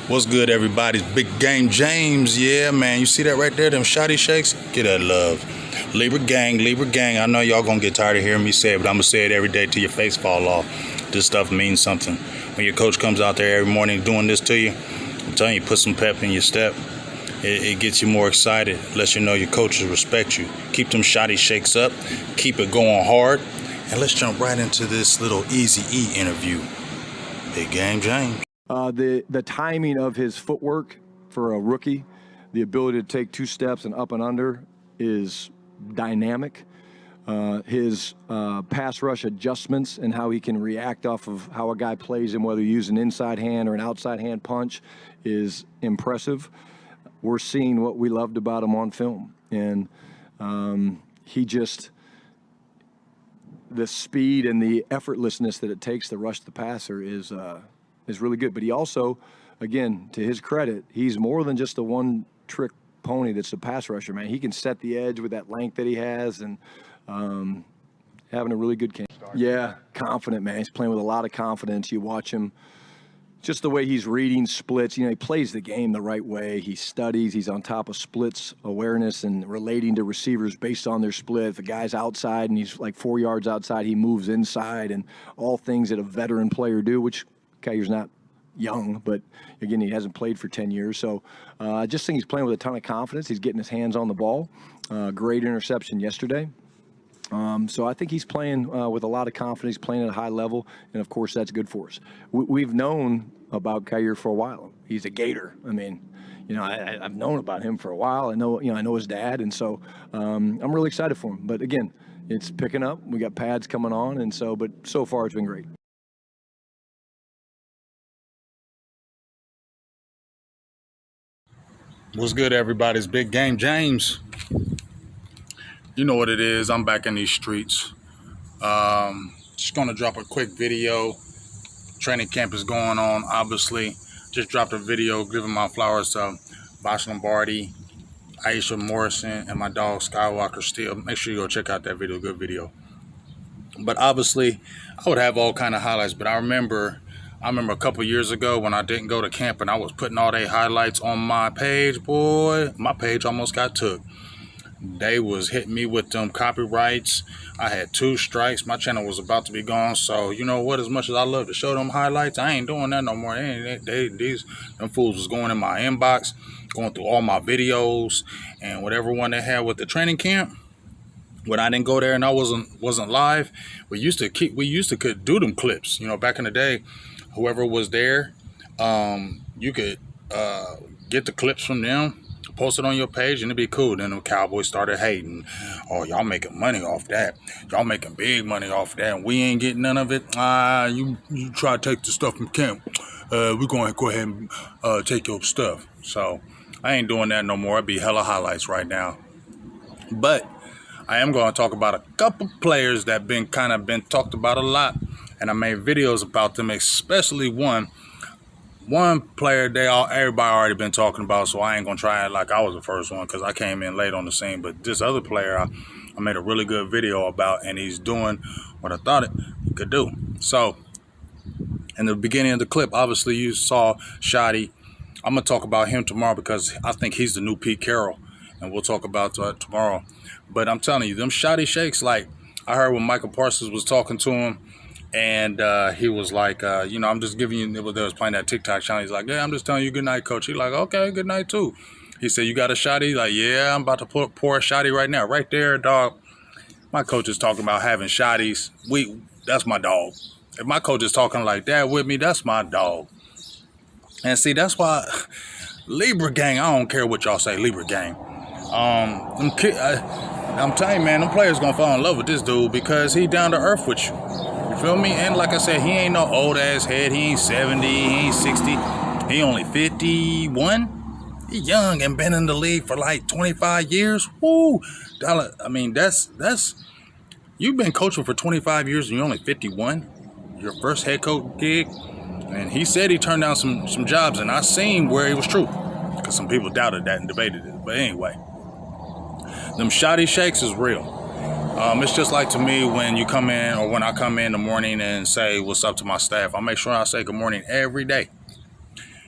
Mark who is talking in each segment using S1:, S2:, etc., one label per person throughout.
S1: What's good, everybody? Big Game James. Yeah, man. You see that right there? Them shoddy shakes? Get that love. Libra gang, Libra gang. I know y'all gonna get tired of hearing me say it, but I'm gonna say it every day till your face fall off. This stuff means something. When your coach comes out there every morning doing this to you, I'm telling you, put some pep in your step. It gets you more excited. Lets you know your coaches respect you. Keep them shoddy shakes up. Keep it going hard. And let's jump right into this little Easy E interview. Big Game James.
S2: The timing of his footwork for a rookie, the ability to take 2 steps and up and under is dynamic. His pass rush adjustments and how he can react off of how a guy plays him, whether you use an inside hand or an outside hand punch, is impressive. We're seeing what we loved about him on film. And the speed and the effortlessness that it takes to rush the passer is really good. But he also, again, to his credit, he's more than just a one-trick pony that's a pass rusher, man. He can set the edge with that length that he has, and having a really good camp. Yeah, confident, man. He's playing with a lot of confidence. You watch him, just the way he's reading splits. You know, he plays the game the right way. He studies. He's on top of splits awareness and relating to receivers based on their split. If the guy's outside and he's like 4 yards outside, he moves inside, and all things that a veteran player do, which Kyer's not young, but again, he hasn't played for 10 years. So I just think he's playing with a ton of confidence. He's getting his hands on the ball. Great interception yesterday. So I think he's playing with a lot of confidence, playing at a high level, and of course that's good for us. We've known about Kyer for a while. He's a Gator. I mean, you know, I've known about him for a while. I know his dad, and so I'm really excited for him. But again, it's picking up. We got pads coming on, and but so far it's been great.
S1: What's good, everybody? It's Big Game James. You know what it is. I'm back in these streets. Just going to drop a quick video. Training camp is going on, obviously. Just dropped a video giving my flowers to Bosh Lombardi, Aisha Morrison, and my dog Skywalker Steel. Make sure you go check out that video. Good video. But obviously, I would have all kind of highlights. But I remember a couple years ago when I didn't go to camp and I was putting all their highlights on my page. Boy, my page almost got took. They was hitting me with them copyrights. I had 2 strikes. My channel was about to be gone. So you know what? As much as I love to show them highlights, I ain't doing that no more. Them fools was going in my inbox, going through all my videos and whatever one they had with the training camp. When I didn't go there and I wasn't live, we used to could do them clips. You know, back in the day, whoever was there, you could get the clips from them, post it on your page, and it'd be cool. Then the Cowboys started hating. Oh, y'all making money off that. Y'all making big money off that. And we ain't getting none of it. You try to take the stuff from camp. We're going to go ahead and take your stuff. So I ain't doing that no more. It'd be hella highlights right now. But I am going to talk about a couple players that been talked about a lot. And I made videos about them, especially one player everybody already been talking about, so I ain't gonna try it like I was the first one because I came in late on the scene. But this other player I made a really good video about, and he's doing what I thought he could do. So in the beginning of the clip, obviously you saw Shoddy. I'm gonna talk about him tomorrow because I think he's the new Pete Carroll, and we'll talk about that tomorrow. But I'm telling you, them Shoddy shakes, like I heard when Michael Parsons was talking to him, and he was like, you know, I'm just giving you, they was playing that TikTok channel. He's like, yeah, I'm just telling you good night, coach. He's like, okay, good night too. He said, you got a shotty? Like, yeah, I'm about to pour a shotty right now. Right there, dog. My coach is talking about having shotties. That's my dog. If my coach is talking like that with me, that's my dog. And see, that's why Libra gang, I don't care what y'all say, Libra gang. I'm telling you, man, them players gonna fall in love with this dude because he down to earth with you. Feel me? And like I said, he ain't no old ass head. He ain't 70, he ain't 60, he only 51. He young and been in the league for like 25 years. Woo! I mean, that's you've been coaching for 25 years and you're only 51. Your first head coach gig. And he said he turned down some jobs, and I seen where it was true. Because some people doubted that and debated it. But anyway, them shoddy shakes is real. It's just like to me when you come in, or when I come in the morning and say what's up to my staff. I make sure I say good morning every day.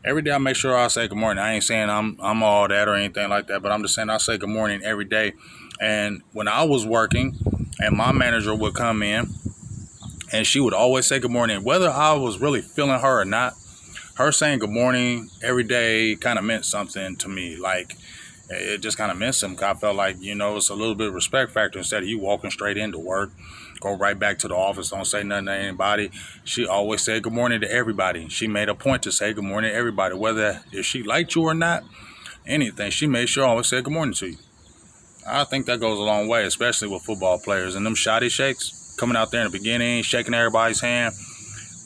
S1: Every day I make sure I say good morning. I ain't saying I'm all that or anything like that, but I'm just saying I say good morning every day. And when I was working and my manager would come in and she would always say good morning, whether I was really feeling her or not, her saying good morning every day kind of meant something to me. Like, it just kind of meant something. I felt like, it's a little bit of respect factor. Instead of you walking straight into work, go right back to the office, don't say nothing to anybody. She always said good morning to everybody. She made a point to say good morning to everybody, whether if she liked you or not, anything. She made sure I always said good morning to you. I think that goes a long way, especially with football players. And them shoddy shakes, coming out there in the beginning, shaking everybody's hand.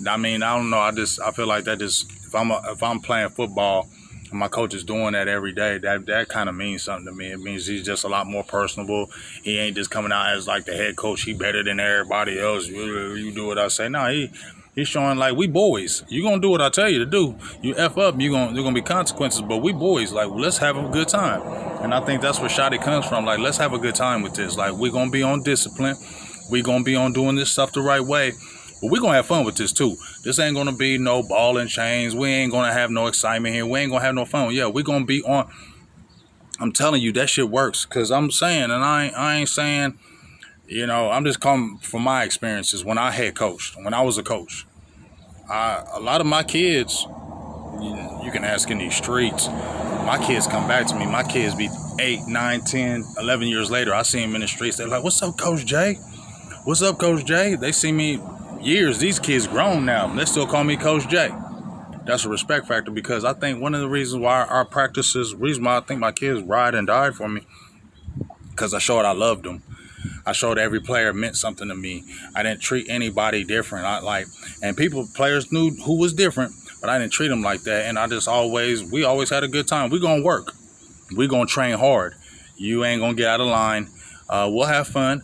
S1: I mean, I don't know. I feel like that just, if I'm playing football and my coach is doing that every day, that kind of means something to me. It means he's just a lot more personable. He ain't just coming out as like the head coach. He better than everybody else. You do what I say. No, he's showing like we boys. You gonna do what I tell you to do. You F up, there's gonna be consequences. But we boys, like, let's have a good time. And I think that's where Shotty comes from. Like, let's have a good time with this. Like, we're gonna be on discipline. We're gonna be on doing this stuff the right way. But we're going to have fun with this, too. This ain't going to be no ball and chains. We ain't going to have no excitement here. We ain't going to have no fun. Yeah, we're going to be on. I'm telling you, that shit works. Because I'm saying, and I ain't saying, I'm just coming from my experiences when I head coached, when I was a coach. A lot of my kids, you can ask in these streets, my kids come back to me. My kids be 8, 9, 10, 11 years later. I see them in the streets. They're like, what's up, Coach Jay? What's up, Coach Jay? They see me years. These kids grown now. They still call me Coach Jay. That's a respect factor, because I think one of the reasons why our practices, reason why I think my kids ride and died for me, because I showed I loved them. I showed every player meant something to me. I didn't treat anybody different. Players knew who was different, but I didn't treat them like that. And we always had a good time. We're going to work. We're going to train hard. You ain't going to get out of line. We'll have fun,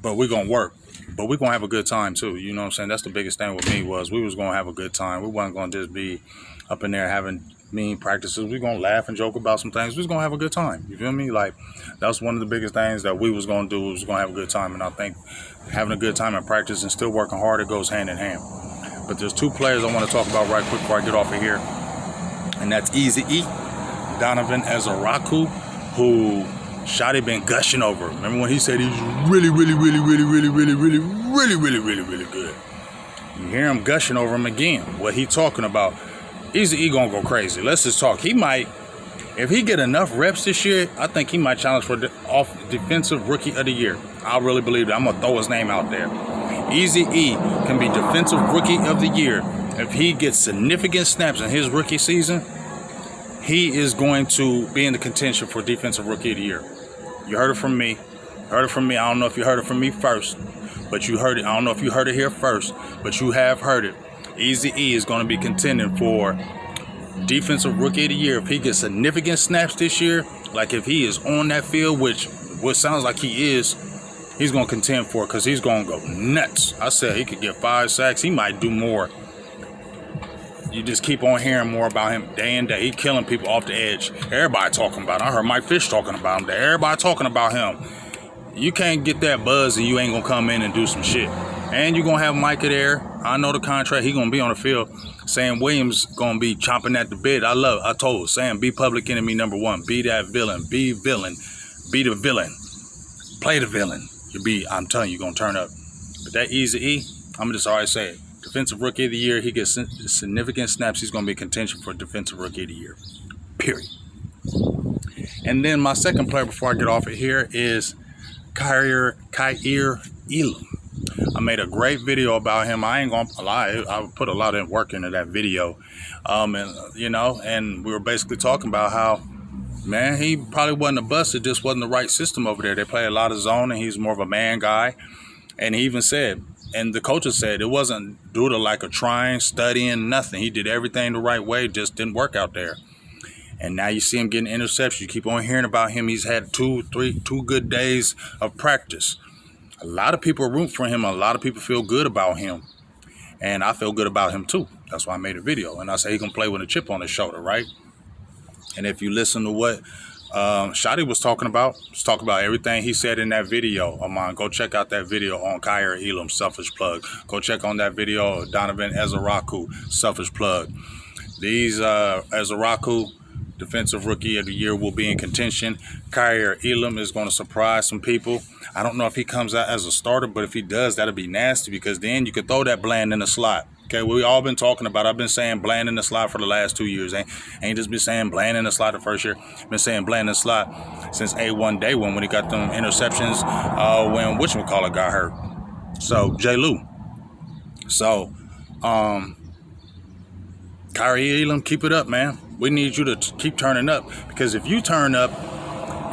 S1: but we're going to work. But we're going to have a good time, too. You know what I'm saying? That's the biggest thing with me was we was going to have a good time. We wasn't going to just be up in there having mean practices. We're going to laugh and joke about some things. We was going to have a good time. You feel me? Like, that's one of the biggest things that we was going to do. We was going to have a good time. And I think having a good time in practice and still working hard, it goes hand in hand. But there's two players I want to talk about right quick before I get off of here. And that's Eazy-E, Donovan Ezaraku, who Shotty been gushing over. Remember when he said he's really, really, really, really, really, really, really, really, really, really, really good. You hear him gushing over him again. What he talking about? Eazy-E gonna go crazy. Let's just talk. He might, if he get enough reps this year, I think he might challenge for defensive rookie of the year. I really believe that. I'm gonna throw his name out there. Eazy-E can be defensive rookie of the year if he gets significant snaps in his rookie season. He is going to be in the contention for defensive rookie of the year. You heard it from me. I don't know if you heard it from me first, but you heard it. I don't know if you heard it here first, but you have heard it. Eazy-E is going to be contending for defensive rookie of the year if he gets significant snaps this year. Like if he is on that field, which sounds like he is, he's going to contend for it because he's going to go nuts. I said he could get 5 sacks. He might do more. You just keep on hearing more about him day and day. He killing people off the edge. Everybody talking about him. I heard Mike Fish talking about him. Everybody talking about him. You can't get that buzz and you ain't going to come in and do some shit. And you're going to have Micah there. I know the contract. He going to be on the field. Sam Williams going to be chomping at the bit. I told Sam, be public enemy number 1. Be that villain. Be villain. Be the villain. Play the villain. I'm telling you, you're going to turn up. But that Eazy-E, I'm just already say it. Defensive Rookie of the Year, he gets significant snaps. He's going to be in contention for Defensive Rookie of the Year. Period. And then my second player before I get off of here is Kaiir Elam. I made a great video about him. I ain't going to lie. I put a lot of work into that video. And we were basically talking about how, man, he probably wasn't a bust. It just wasn't the right system over there. They play a lot of zone, and he's more of a man guy. And he even said, and the coaches said, it wasn't due to like a trying, studying, nothing. He did everything the right way, just didn't work out there. And now you see him getting interceptions. You keep on hearing about him. He's had 2 good days of practice. A lot of people are rooting for him. A lot of people feel good about him. And I feel good about him too. That's why I made a video. And I say he can play with a chip on his shoulder, right? And if you listen to what Shotty was talking about everything he said in that video of mine. Go check out that video on Kaiir Elam, selfish plug. Go check on that video of Donovan Ezaraku, selfish plug. These Azaraku, Defensive Rookie of the Year, will be in contention. Kyer Elam is going to surprise some people. I don't know if he comes out as a starter, but if he does, that'll be nasty, because then you could throw that Bland in the slot. Okay, we all been talking about. I've been saying Bland in the slot for the last 2 years. Ain't just been saying Bland in the slot the first year. Been saying Bland in the slot since A1 day one, when he got them interceptions when whatchamacallit got hurt. So J. Lou. So Kyer Elam, keep it up, man. We need you to keep turning up, because if you turn up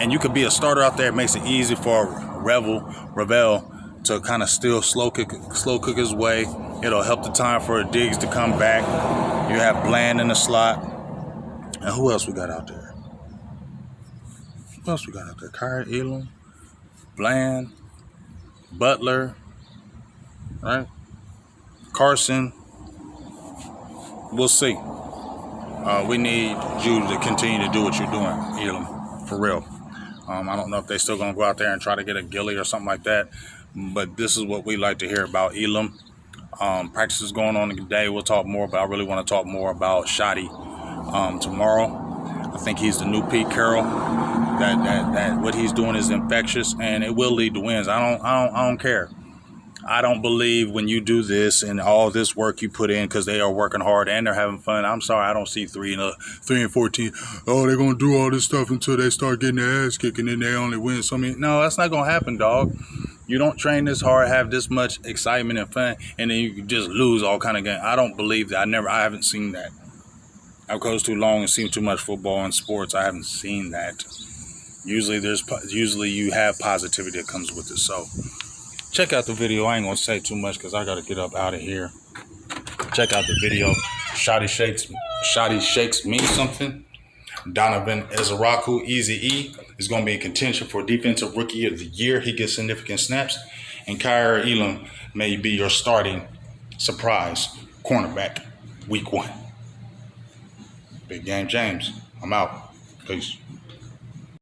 S1: and you could be a starter out there, it makes it easy for Ravel to kind of still slow cook his way. It'll help the time for Diggs to come back. You have Bland in the slot. And who else we got out there? Who else we got out there? Kyer Elam, Bland, Butler, right? Carson. We'll see. We need you to continue to do what you're doing, Elam, for real. I don't know if they're still going to go out there and try to get a Gilly or something like that, but this is what we like to hear about Elam. Practice is going on today. We'll talk more, but I really want to talk more about Shoddy tomorrow. I think he's the new Pete Carroll. That what he's doing is infectious, and it will lead to wins. I don't care. I don't believe when you do this and all this work you put in, because they are working hard and they're having fun. I'm sorry, I don't see 3 and 14. Oh, they're gonna do all this stuff until they start getting their ass kicked and then they only win. So I mean, no, that's not gonna happen, dog. You don't train this hard, have this much excitement and fun, and then you just lose all kind of game. I don't believe that. I haven't seen that. I've coached too long and seen too much football and sports. I haven't seen that. Usually you have positivity that comes with it. So check out the video. I ain't gonna say too much because I gotta get up out of here. Check out the video. Shoddy Shakes means something. Donovan Ezaraku, Easy E, is going to be in contention for Defensive Rookie of the Year. He gets significant snaps. And Kyer Elam may be your starting surprise cornerback week 1. Big Game James. I'm out. Peace.